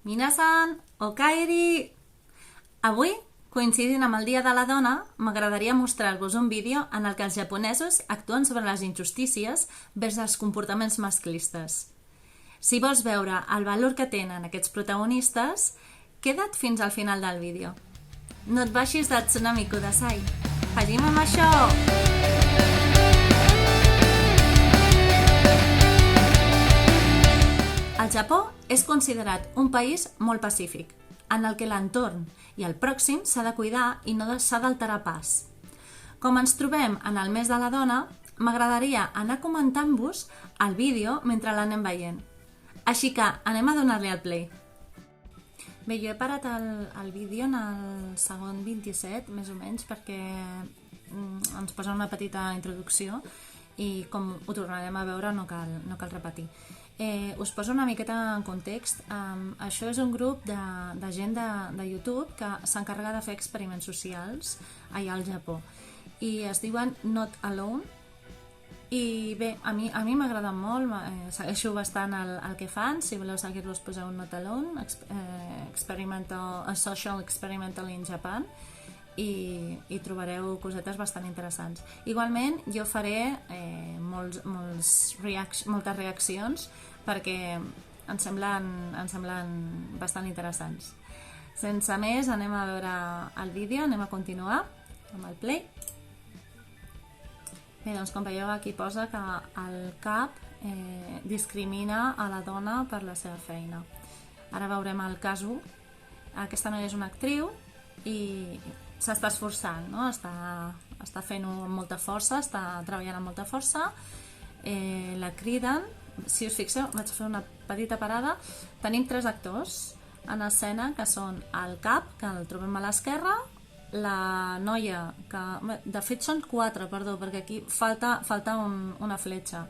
Minasan, okaeri! Avui, coincidint amb el Dia de la Dona, m'agradaria mostrar-vos un vídeo en el que els japonesos actuen sobre les injustícies vers els comportaments masclistes. Si vols veure el valor que tenen aquests protagonistes, queda't fins al final del vídeo. No et baixis de Tsunami Kudasai. Hajime mashou! El Japó és considerat un país molt pacífic, en el que l'entorn i el pròxim s'ha de cuidar i no s'ha d'alterar pas. Com ens trobem en el mes de la dona, m'agradaria anar comentant-vos el vídeo mentre l'anem veient. Així que anem a donar-li al play. Bé, jo he parat el vídeo en el segon 27, més o menys, perquè ens posa una petita introducció i com ho tornarem a veure no cal repetir. Us poso una miqueta en context. Això és un grup de gent de YouTube que s'encarrega de fer experiments socials allà al Japó i es diuen Not Alone. I bé, a mi m'agrada molt, segueixo bastant el que fan. Si voleu seguir-los, poseu Not Alone, a Social Experimental in Japan, i trobareu cosetes bastant interessants. Igualment, jo faré moltes reaccions perquè em semblen bastant interessants. Sense més, anem a veure el vídeo, anem a continuar amb el play. Bé, doncs com veieu aquí posa que el CAP discrimina a la dona per la seva feina. Ara veurem el cas 1. Aquesta noia és una actriu i s'està esforçant, no? Està fent-ho amb molta força, està treballant amb molta força. La criden. Si us fixeu, vaig fer una petita parada. Tenim 3 actors en escena, que són el Cap, que el trobem a l'esquerra, la noia, que de fet són 4, perdó, perquè aquí falta una fletxa.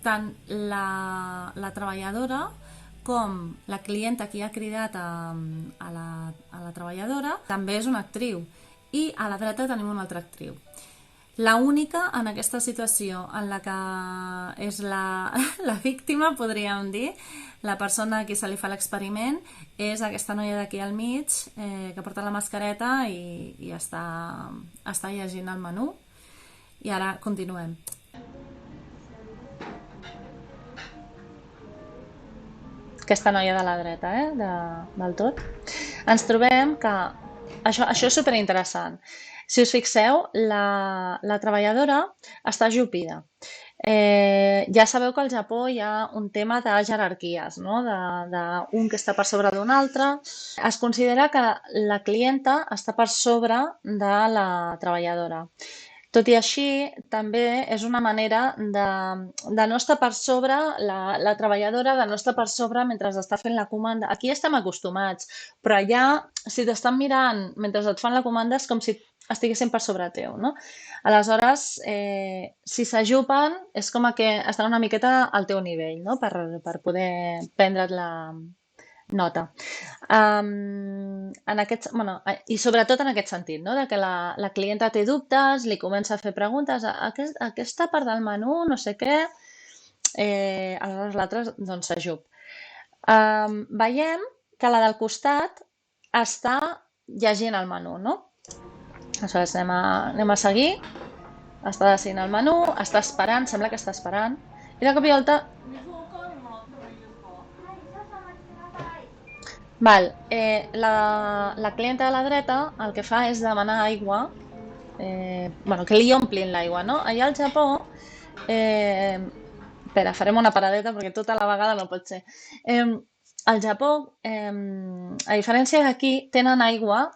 Tant la treballadora com la clienta que ha cridat a la treballadora també és una actriu, i a la dreta tenim una altra actriu. La única en aquesta situació en la que és la víctima, podríem dir, la persona a qui se li fa l'experiment, és aquesta noia d'aquí al mig, que porta la mascareta i està llegint el menú. I ara continuem. Aquesta noia de la dreta, del tot. Ens trobem que això és superinteressant. Si us fixeu, la treballadora està ajupida. Ja sabeu que al Japó hi ha un tema de jerarquies, no? d'un que està per sobre d'un altre. Es considera que la clienta està per sobre de la treballadora. Tot i així, també és una manera de no estar per sobre la treballadora, de no estar per sobre mentre està fent la comanda. Aquí estem acostumats, però allà, si t'estan mirant mentre et fan la comanda, és com si estiguessin per sobre teu, no? Aleshores, si s'ajupen, és com que estan una miqueta al teu nivell, no? Per poder prendre't la nota. I sobretot en aquest sentit, no? De que la clienta té dubtes, li comença a fer preguntes, aquesta part del menú, no sé què, aleshores l'altre doncs s'ajup. Veiem que la del costat està llegint el menú, no? Aleshores anem a seguir, està decidint el menú, està esperant, sembla que està esperant, i de cop i volta... La clienta de la dreta el que fa és demanar aigua, que li omplin l'aigua, no? Allà al Japó, espera, farem una paradeta perquè tota la vegada no pot ser. Al Japó, a diferència d'aquí, tenen aigua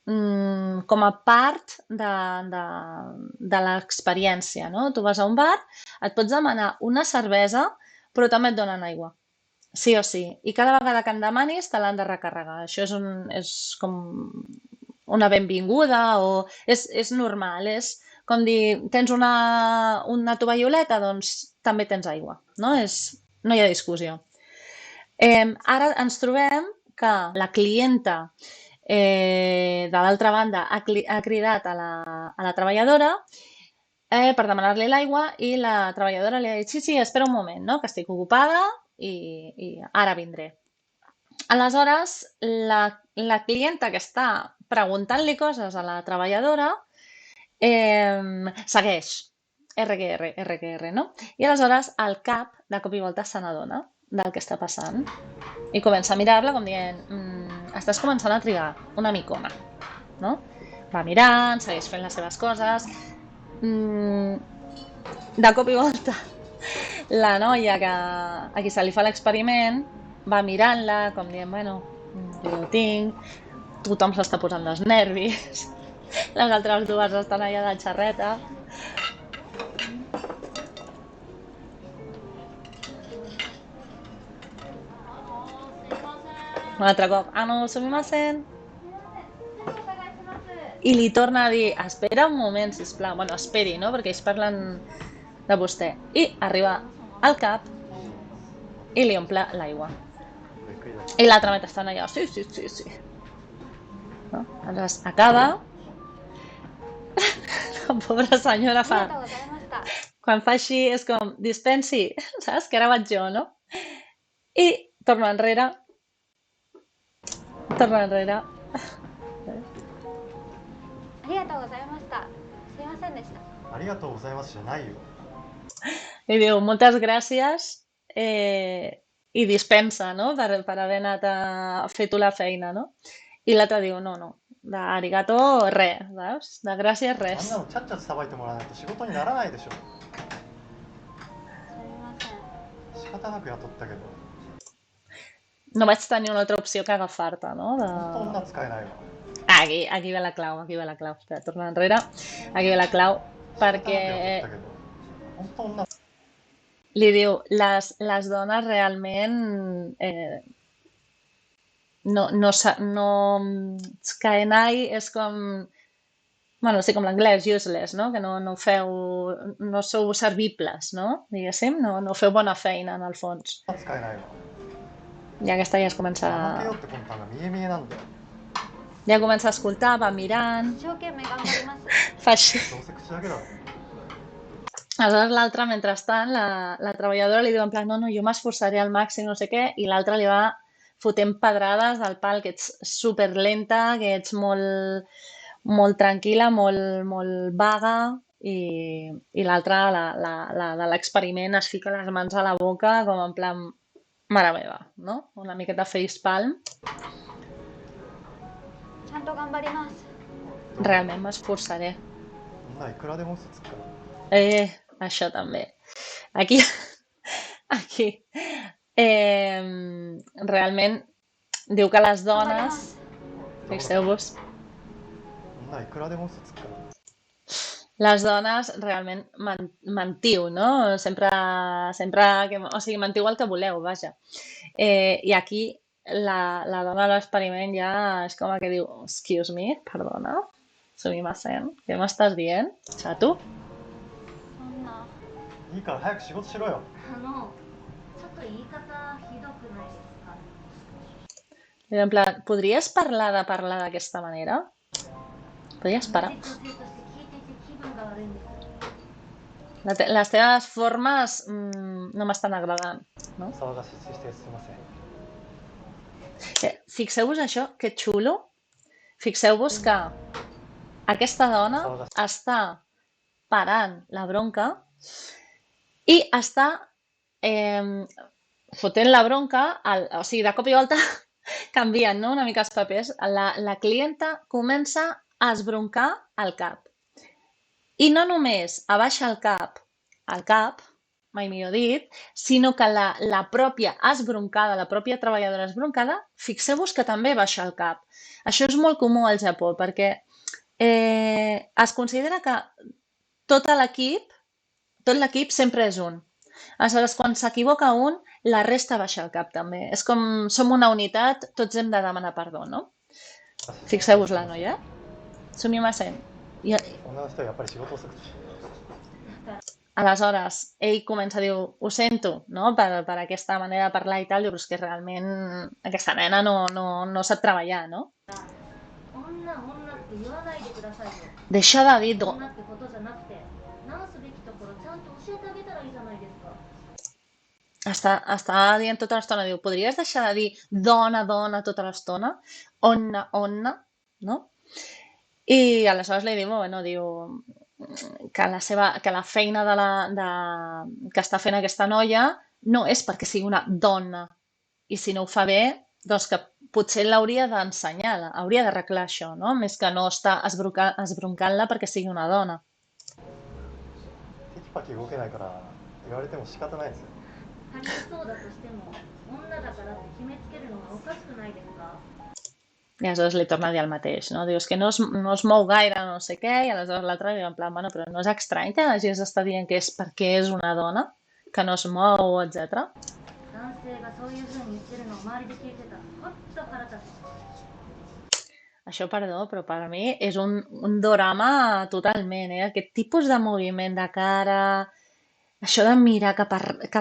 com a part de l'experiència, no? Tu vas a un bar, et pots demanar una cervesa, però també et donen aigua. Sí o sí. I cada vegada que en demanis te l'han de recarregar. Això és com una benvinguda o és normal. És com dir, tens una tovalloleta, doncs també tens aigua. No hi ha discussió. Ara ens trobem que la clienta de l'altra banda ha cridat a la treballadora per demanar-li l'aigua i la treballadora li ha dit sí, espera un moment, no? Que estic ocupada i ara vindré. Aleshores, la clienta que està preguntant-li coses a la treballadora segueix RQR, RQR, no? I aleshores el cap de cop i volta se n'adona del que està passant i comença a mirar-la com dient estàs començant a trigar una micona, no? Va mirant, segueix fent les seves coses. De cop i volta, la noia a qui se li fa l'experiment va mirant-la com dient, bueno, jo ho tinc, tothom s'està posant dels nervis, les altres dues estan allà de xerreta. Un altre cop, no, sumimasen. I li torna a dir, espera un moment, sisplau. Bueno, esperi, no? Perquè ells parlen de vostè. I arriba al cap i li omple l'aigua. I l'altre mentrestant allà, sí. No? Aleshores acaba. La pobra senyora fa... Quan fa així és com, dispensi, saps? Que ara vaig jo, no? I torna enrere. Torna enrere. ありがとうございました。すいませんでした。ありがとうございますじゃないよ。 I diu, moltes gràcies i dispensa, no? Per haver anat a fer tu la feina, no? I l'altre diu, no, d'arigato res, saps? De gràcies あん res. なのちゃっちゃとさばいてもらわないと仕事にならないでしょ。すみません。仕方なく雇ったけど、 No vaig tenir una altra opció que agafar-te, no? 本当女使えないわ。 Aquí ve la clau, aquí ve la clau. Espera, torna enrere. Aquí ve la clau, 仕方なく雇 perquè ったけど、本当女 li diu, les dones realment no Skaenai és com, bueno, sí, com l'anglès, useless, no? Que no sou servibles, no? Diguéssim, no feu bona feina en el fons. 使えないわ。 I aquesta ja es comença 怠けようって魂胆が見え見えなんだよ。 ja comença a escoltar, va mirant, 一生懸命頑張ります。 fa així. どうせ口だけだろ。 Aleshores l'altra, mentrestant, la treballadora li diu en plan, no, jo m'esforçaré al màxim, no sé què, i l'altra li va fotent pedrades del pal, que ets superlenta, que ets molt tranquil·la, molt vaga, i l'altra, la de l'experiment, es fica les mans a la boca, com en plan, mare meva, no? Una miqueta facepalm. ちゃんと頑張ります。 Realment m'esforçaré. 女いくらでも嘘つくから。 Això també. Aquí, realment diu que les 頑張りま dones, す。 fixeu-vos, 女いくらでも嘘つくから。 les dones realment mentiu, no? Sempre o sigui, mentiu el que voleu, vaja. I aquí la dona de l'experiment ja és com que diu, excuse me, perdona, sumimasen, què m'estàs dient, xato? そんな。いいから早く仕事しろよ。ちょっと言い方ひどくないですか？ En plan, podries parlar d'aquesta manera? Podries parar? 女性として聞いていて気分が悪いんです。 Les teves formes no m'estan agradant, no? 騒がしいしてすいません。 Fixeu-vos això, que xulo. Fixeu-vos que aquesta dona està parant la bronca i està fotent la bronca, o sigui, de cop i volta canvien, no? Una mica els papers. La clienta comença a esbroncar el cap. I no només abaixa el cap, mai millor dit, sinó que la pròpia esbroncada, la pròpia treballadora esbroncada, fixeu-vos que també baixa el cap. Això és molt comú al Japó, perquè es considera que tot l'equip sempre és un. Aleshores, quan s'equivoca un, la resta baixa el cap també. És com som una unitat, tots hem de demanar perdó, no? Fixeu-vos la noia. Sumimasen. 女の人はやっぱり仕事をする。 Aleshores, ell comença a dir, ho sento, no? Per aquesta manera de parlar i tal, diu, però és que realment aquesta nena no sap treballar, no? 女って言わないでくださいよ。 Deixa de dir, 女ってことじゃなくて、直すべきところちゃんと教えてあげたらいいじゃないですか。està dient tota l'estona, diu, podries deixar de dir dona, dona tota l'estona? Onna, onna, no? I aleshores li diu, bueno, diu que la feina que està fent aquesta noia no és perquè sigui una dona. I si no ho fa bé, doncs que potser l'hauria d'ensenyar, hauria d'arreglar això, no? Més que no estar esbroncant-la perquè sigui una dona. テキパキ動けないから言われても仕方ないですよ。仮にそうだとしても女だからって決めつけるのはおかしくないですか？ I aleshores li torna a dir el mateix, no? Dius que no es mou gaire, no sé què, i aleshores l'altre diu en plan, bueno, però no és estrany que hagis d'estar dient que és perquè és una dona, que no es mou, etc. 男性がそういう風に言ってるのを周りで聞いてたらほんと腹立つ。 Això, perdó, però per mi és un dorama totalment, eh? Aquest tipus de moviment de cara, això de mirar cap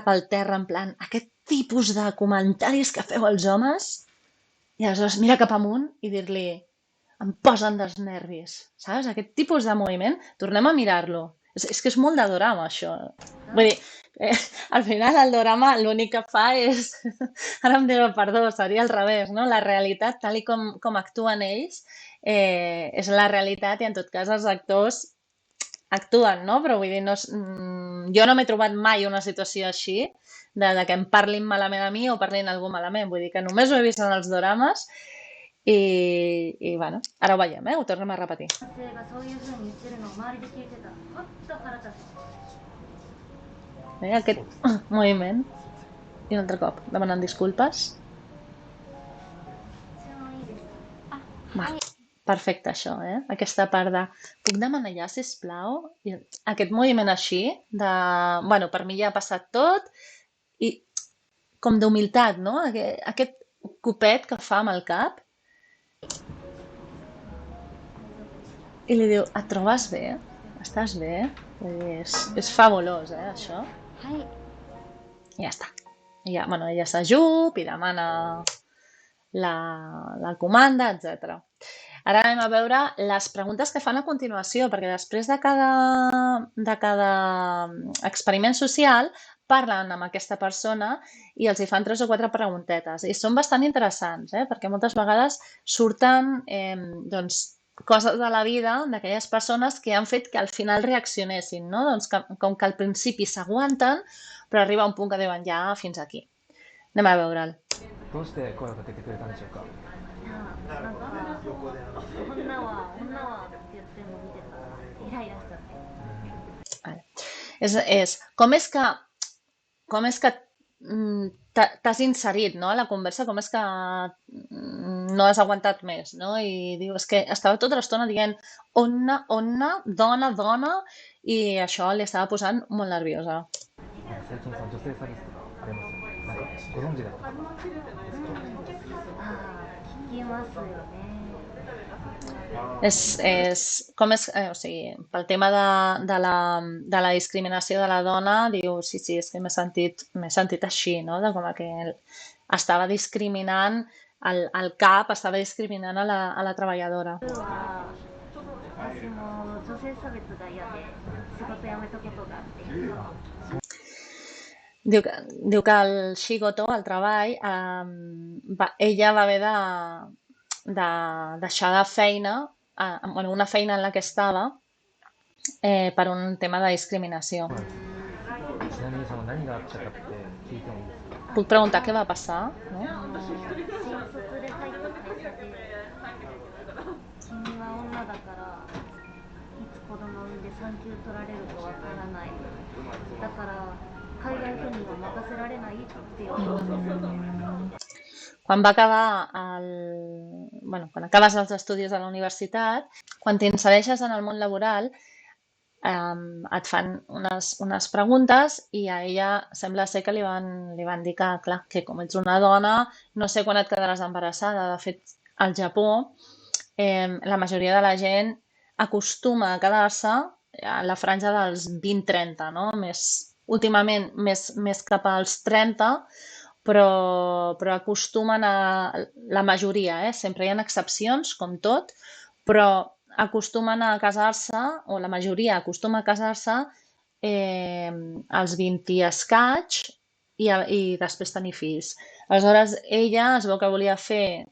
al terra, en plan, aquest tipus de comentaris que feu els homes, i aleshores mira cap amunt i dir-li em posen dels nervis, saps? Aquest tipus de moviment, tornem a mirar-lo. És que és molt de dorama, això. Vull dir, al final el dorama l'únic que fa és, ara em diré perdó, seria al revés, no? La realitat, tal i com actuen ells, és la realitat i en tot cas els actors actuen, no? Però vull dir, jo no m'he trobat mai una situació així, de que em parlin malament a mi o parlin algú malament. Vull dir que només ho he vist en els dorames i bueno, ara ho veiem, ho tornem a repetir. 男性がそういう風に言ってるのを周りで聞いてたらほんと腹立つ。 Aquest moviment. I un altre cop, demanant disculpes. 注文いいですか？ Va, perfecte, això, aquesta part de puc demanar ja, sisplau? I aquest moviment així, bueno, per mi ja ha passat tot, i com d'humilitat, no? Aquest copet que fa amb el cap. I li diu, et trobes bé? Estàs bé? És fabulós, això. I ja està. I ja, bueno, ella s'ajup i demana la comanda, etc. Ara anem a veure les preguntes que fan a continuació, perquè després de cada experiment social parlen amb aquesta persona i els hi fan 3 o 4 preguntetes. I són bastant interessants, perquè moltes vegades surten doncs, coses de la vida d'aquelles persones que han fet que al final reaccionessin, no? Doncs com que al principi s'aguanten, però arriba un punt que diuen ja fins aquí. Anem a veure'l. どうして声をかけてくれたんでしょうか。いやなんか女はって言ってるの見てたらイライラしちゃって。 Com és que t'has inserit, no, a la conversa, com és que no has aguantat més, no? I diu, és que estava tota l'estona dient onna, onna, dona, dona, i això li estava posant molt nerviosa. 最近さ、女性詐欺師とかありますよね。なんかご存知だったか聞きますよね。 O sigui, pel tema de la discriminació de la dona, diu, sí, és que m'he sentit així, no? De com que estava discriminant, el cap estava discriminant a la treballadora. 私も女性差別が嫌で仕事辞めたことがあって。 Diu que el Shigoto, el treball, ella va haver de deixar de feina, una feina en la que estava, per un tema de discriminació. ちなみにその何があったかって聞いてもいいですか。 Puc preguntar què va passar? No? 新卒で入った会社で君は女だからいつ子供産んで産休取られるかわからない。だから海外赴任は任せられないって言われた。 Quan acabes els estudis a la universitat, quan t'insereixes en el món laboral, et fan unes preguntes i a ella sembla ser que li van dir que, clar, que com ets una dona, no sé quan et quedaràs embarassada. De fet, al Japó, la majoria de la gent acostuma a quedar-se a la franja dels 20-30, no? Últimament més cap als 30, però acostumen la majoria, sempre hi ha excepcions, com tot, però acostumen a casar-se, o la majoria acostuma a casar-se als 20 i escaig, i després tenir fills. Aleshores, ella es veu que volia fer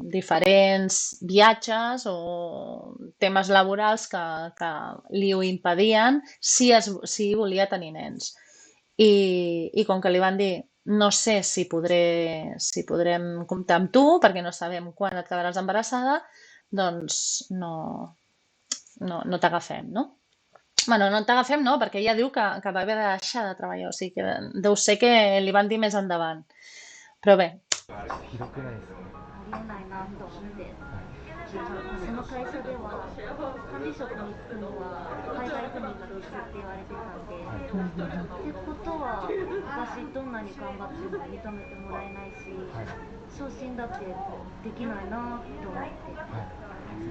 diferents viatges o temes laborals que li ho impedien si volia tenir nens. I com que li van dir no sé si podrem comptar amb tu perquè no sabem quan et quedaràs embarassada, doncs no t'agafem, no? Bueno, no t'agafem, no, perquè ella diu que va haver de deixar de treballar, o sigui que deu ser que li van dir més endavant. Però bé, ひどくないですか？ありえないなと思って、その会社では管理職に就くには海外赴任が必須って言われてたんで、ってことは私どんなに頑張っても認めてもらえないし、昇進だってできないなと思って。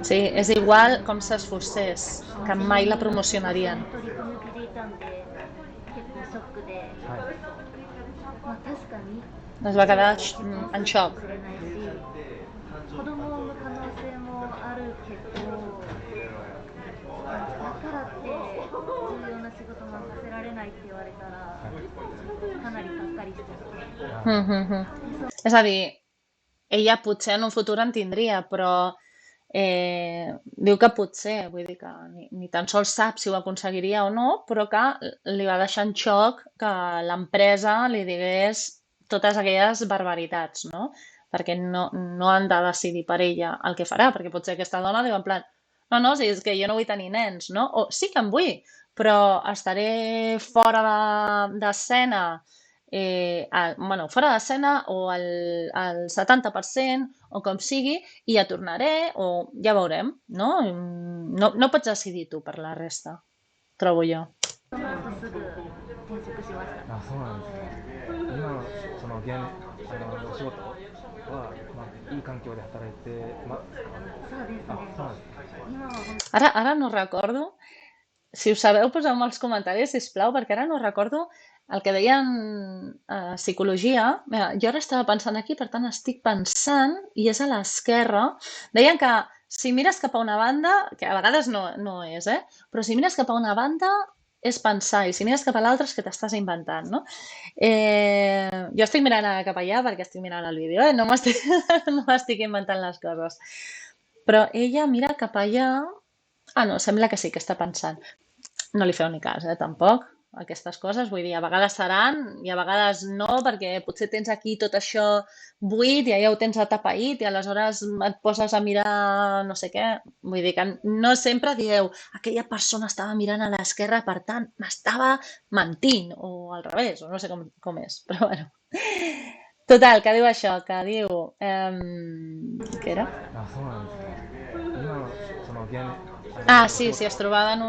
sí, és igual com s'esforcés, que mai la promocionarien. 取り組み受けていたんで結構ショックで、まあ確かに Es va quedar en か xoc. もしれないし、子供を産む可能性もあるけど、だからって重要な仕事任せられないって言われたらかなりがっかりしちゃって。 És a dir, ella potser en un futur en tindria, però diu que potser, vull dir que ni tan sols sap si ho aconseguiria o no, però que li va deixar en xoc que l'empresa li digués totes aquelles barbaritats, no? Perquè no han de decidir per ella el que farà, perquè potser aquesta dona diu en plan no, si és que jo no vull tenir nens, no? O sí que en vull, però estaré fora d'escena, bueno, fora d'escena o al 70% o com sigui, i ja tornaré o ja veurem, no? No pots decidir tu per la resta, trobo jo. その後すぐ転職しました。あ、そうなんですね。今のそのお仕事は、いい環境で働いてますか？そうですね。あ、そうなんですね。今は本 Ara no recordo, si ho sabeu poseu-me als comentaris, sisplau, perquè ara no recordo el que deien a psicologia. Mira, jo ara estava pensant aquí, per tant estic pensant, i és a l'esquerra, deien que si mires cap a una banda, que a vegades no és, però si mires cap a una banda és pensar, i si mires cap a l'altra és que t'estàs inventant, no? Jo estic mirant cap allà perquè estic mirant el vídeo, no m'estic inventant les coses. Però ella mira cap allà. Ah, no, sembla que sí que està pensant. No li feu ni cas, tampoc, aquestes coses. Vull dir, a vegades seran i a vegades no, perquè potser tens aquí tot això buit i allà ho tens atapeït i aleshores et poses a mirar no sé què. Vull dir que no sempre dieu aquella persona estava mirant a l'esquerra, per tant, m'estava mentint, o al revés, o no sé com és, però bueno. Total, que diu això, que diu... què era? あ、そうなんですね。今のそのAh, sí, es trobava en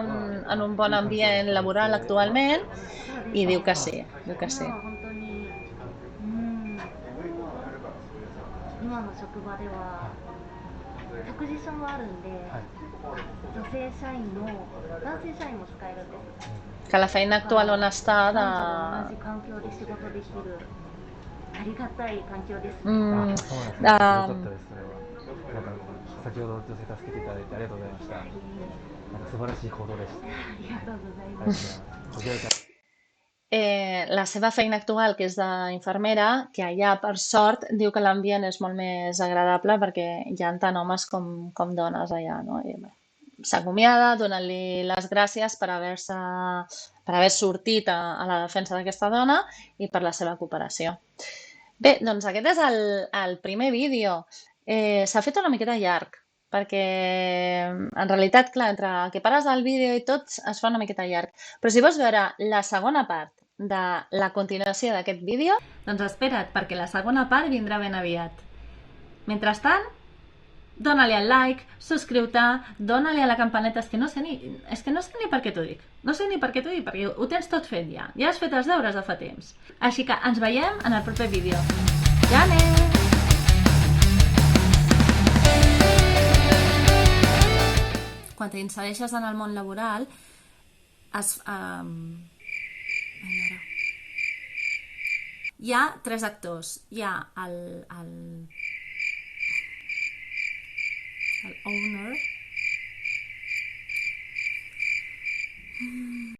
un bon ambient laboral actualment i diu que sí, 今は本当に、今の職場では託児所もあるんで、女性社員も男性社員も使えるんです。 Que la feina actual on està 男女同じ環境で仕事できるありがたい環境です。あ、そうなんですね。よかったです、それは。なんか先ほど女性助けていただいてありがとうございました。なんか素晴らしい行動でした。ありがとうございます。La seva feina actual, que és d'infermera, que allà, per sort, diu que l'ambient és molt més agradable perquè hi ha tant homes com dones allà, no? S'acomiada donant-li les gràcies per haver sortit a la defensa d'aquesta dona i per la seva cooperació. Bé, doncs aquest és el primer vídeo. S'ha fet una miqueta llarg, perquè en realitat, clar, entre que pares el vídeo i tot es fa una miqueta llarg. Però si vols veure la segona part de la continuació d'aquest vídeo, doncs espera't, perquè la segona part vindrà ben aviat. Mentrestant, dóna-li al like, subscriu-te, dóna-li a la campaneta, és que no sé ni per què t'ho dic. No sé ni per què t'ho dic, perquè ho tens tot fet ja. Ja has fet els deures de fa temps. Així que ens veiem en el proper vídeo. Ja anem! Quan t'insereixes en el món laboral, hi ha tres actors. Hi ha el owner,